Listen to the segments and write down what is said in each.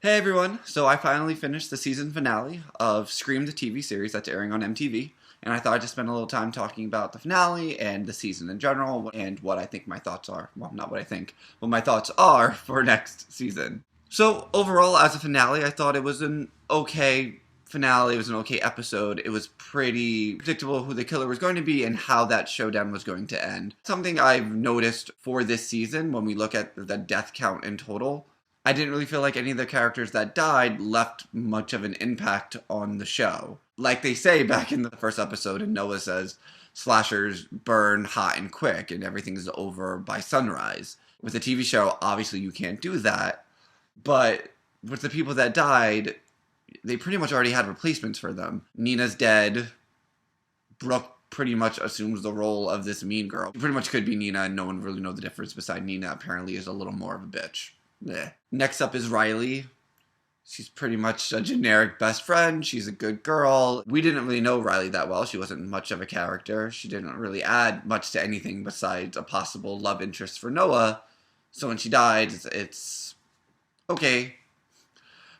Hey everyone! So I finally finished the season finale of Scream, the TV series that's airing on MTV, and I thought I'd just spend a little time talking about the finale and the season in general, and what I think my thoughts are. Well, not what I think, what my thoughts are for next season. So overall, as a finale, I thought it was an okay finale. It was an okay episode. It was pretty predictable who the killer was going to be and how that showdown was going to end. Something I've noticed for this season, when we look at the death count in total, I didn't really feel like any of the characters that died left much of an impact on the show. Like they say back in the first episode, and Noah says, slashers burn hot and quick, and everything's over by sunrise. With a TV show, obviously you can't do that, but with the people that died, they pretty much already had replacements for them. Nina's dead. Brooke pretty much assumes the role of this mean girl. She pretty much could be Nina, and no one really knows the difference, beside Nina apparently is a little more of a bitch. Yeah. Next up is Riley. She's pretty much a generic best friend. She's a good girl. We didn't really know Riley that well. She wasn't much of a character. She didn't really add much to anything besides a possible love interest for Noah. So when she died, it's okay.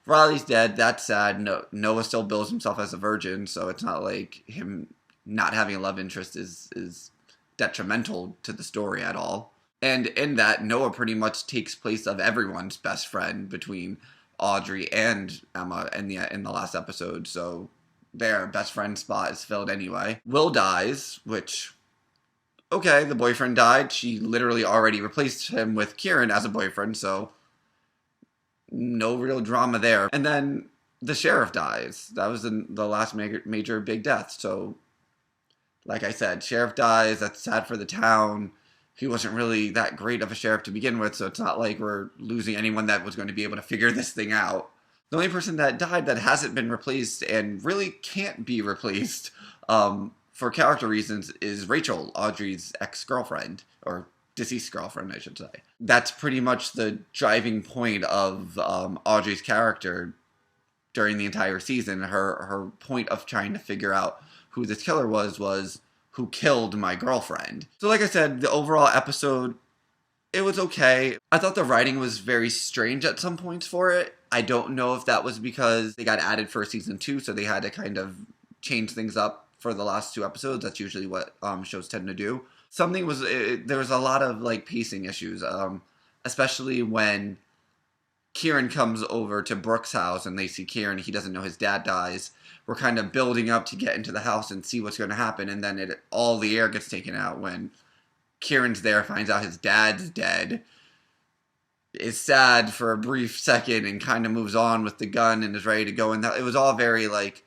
Riley's dead. That's sad. Noah still bills himself as a virgin, so it's not like him not having a love interest is detrimental to the story at all. And in that, Noah pretty much takes place of everyone's best friend between Audrey and Emma in the last episode. So their best friend spot is filled anyway. Will dies, which, okay, the boyfriend died. She literally already replaced him with Kieran as a boyfriend, so no real drama there. And then the sheriff dies. That was the last major big death. So, like I said, sheriff dies. That's sad for the town. He wasn't really that great of a sheriff to begin with, so it's not like we're losing anyone that was going to be able to figure this thing out. The only person that died that hasn't been replaced and really can't be replaced for character reasons is Rachel, Audrey's ex-girlfriend, or deceased girlfriend, I should say. That's pretty much the driving point of Audrey's character during the entire season. Her point of trying to figure out who this killer was who killed my girlfriend. So like I said, the overall episode, it was okay. I thought the writing was very strange at some points for it. I don't know if that was because they got added for season 2, so they had to kind of change things up for the last 2 episodes. That's usually what shows tend to do. There was a lot of like pacing issues, especially when Kieran comes over to Brooke's house and they see Kieran. He doesn't know his dad dies. We're kind of building up to get into the house and see what's going to happen, and then all the air gets taken out when Kieran's there, finds out his dad's dead, is sad for a brief second, and kind of moves on with the gun and is ready to go. And it was all very like,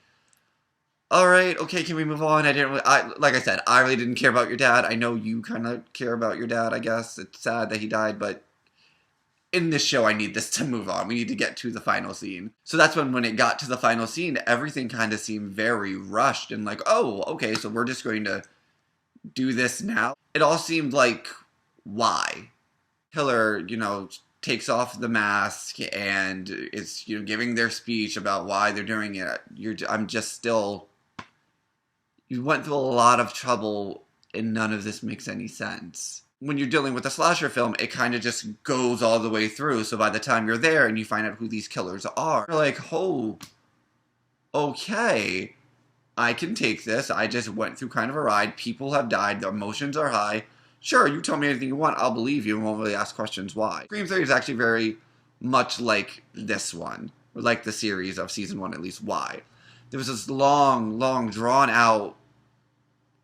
all right, okay, can we move on? Like I said, I really didn't care about your dad. I know you kind of care about your dad, I guess. It's sad that he died, but in this show, I need this to move on. We need to get to the final scene. So that's when it got to the final scene, everything kind of seemed very rushed and like, oh, okay, so we're just going to do this now. It all seemed like, why? Killer, takes off the mask and is, giving their speech about why they're doing it. You went through a lot of trouble and none of this makes any sense. When you're dealing with a slasher film, it kind of just goes all the way through. So by the time you're there and you find out who these killers are, you're like, oh, okay, I can take this. I just went through kind of a ride. People have died. The emotions are high. Sure, you tell me anything you want. I'll believe you and won't really ask questions why. Scream 3 is actually very much like this one, or like the series of season 1, at least. Why? There was this long, drawn out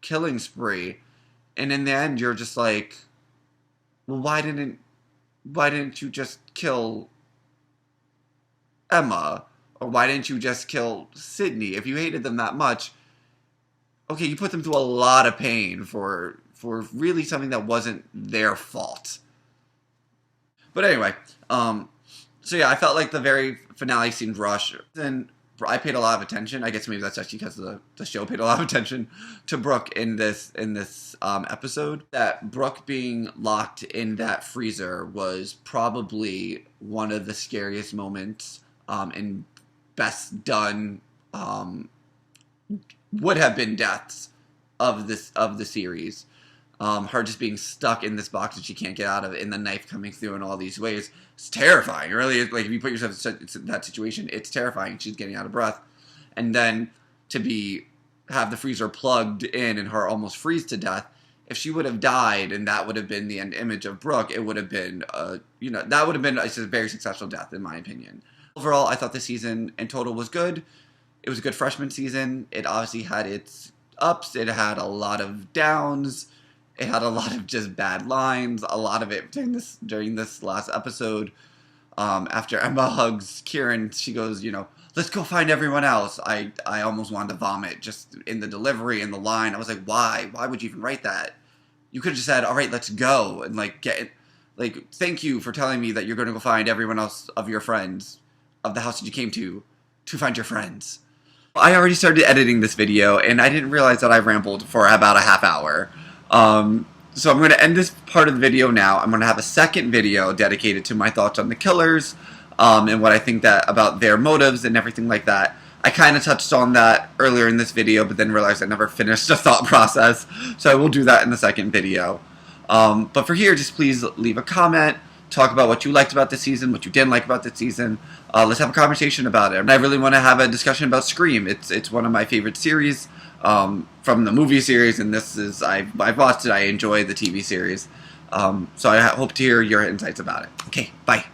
killing spree. And in the end, you're just like, well, why didn't you just kill Emma? Or why didn't you just kill Sydney? If you hated them that much, okay, you put them through a lot of pain for really something that wasn't their fault. But anyway, so yeah, I felt like the very finale seemed rushed. Then I paid a lot of attention. I guess maybe that's actually because the show paid a lot of attention to Brooke in this episode. That Brooke being locked in that freezer was probably one of the scariest moments and best done would have been deaths of the series. Her just being stuck in this box that she can't get out of it, and the knife coming through in all these ways. It's terrifying. Really, like if you put yourself in that situation, it's terrifying. She's getting out of breath, and then to have the freezer plugged in and her almost freeze to death. If she would have died and that would have been the end image of Brooke, it would have been, that would have been a very successful death in my opinion. Overall, I thought the season in total was good. It was a good freshman season. It obviously had its ups. It had a lot of downs. It had a lot of just bad lines. A lot of it during this last episode. After Emma hugs Kieran, she goes, let's go find everyone else. I almost wanted to vomit just in the delivery and the line. I was like, why? Why would you even write that? You could have just said, all right, let's go. And thank you for telling me that you're going to go find everyone else of your friends, of the house that you came to find your friends. I already started editing this video, and I didn't realize that I rambled for about a half hour. So I'm going to end this part of the video now. I'm going to have a second video dedicated to my thoughts on the killers, and what I think about their motives and everything like that. I kind of touched on that earlier in this video, but then realized I never finished the thought process, so I will do that in the second video. But for here, just please leave a comment, talk about what you liked about this season, what you didn't like about this season. Let's have a conversation about it. And I really want to have a discussion about Scream. It's one of my favorite series from the movie series, and I've watched it. I enjoy the TV series. So I hope to hear your insights about it. Okay, bye.